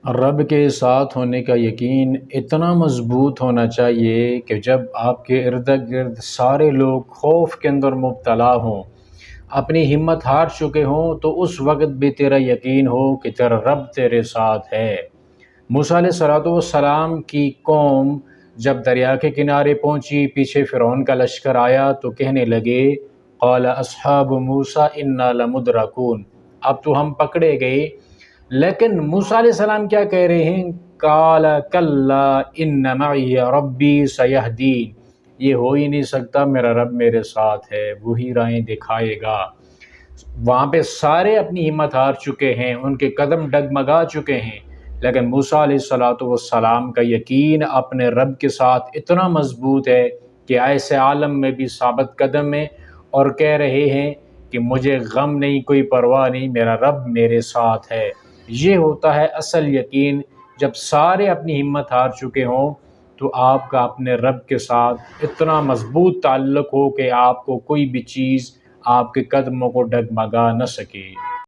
رب کے ساتھ ہونے کا یقین اتنا مضبوط ہونا چاہیے کہ جب آپ کے ارد گرد سارے لوگ خوف کے اندر مبتلا ہوں، اپنی ہمت ہار چکے ہوں، تو اس وقت بھی تیرا یقین ہو کہ تیرا رب تیرے ساتھ ہے۔ موسیٰ علیہ السلام کی قوم جب دریا کے کنارے پہنچی، پیچھے فرعون کا لشکر آیا تو کہنے لگے قال اصحاب موسیٰ انا لمدرکون، اب تو ہم پکڑے گئے۔ لیکن موسیٰ علیہ السلام کیا کہہ رہے ہیں؟ قال کلا ان معی ربی سیہدین، یہ ہو ہی نہیں سکتا، میرا رب میرے ساتھ ہے، وہی راہیں دکھائے گا۔ وہاں پہ سارے اپنی ہمت ہار چکے ہیں، ان کے قدم ڈگمگا چکے ہیں، لیکن موسیٰ علیہ السلام کا یقین اپنے رب کے ساتھ اتنا مضبوط ہے کہ ایسے عالم میں بھی ثابت قدم ہیں اور کہہ رہے ہیں کہ مجھے غم نہیں، کوئی پرواہ نہیں، میرا رب میرے ساتھ ہے۔ یہ ہوتا ہے اصل یقین، جب سارے اپنی ہمت ہار چکے ہوں تو آپ کا اپنے رب کے ساتھ اتنا مضبوط تعلق ہو کہ آپ کو کوئی بھی چیز آپ کے قدموں کو ڈگمگا نہ سکے۔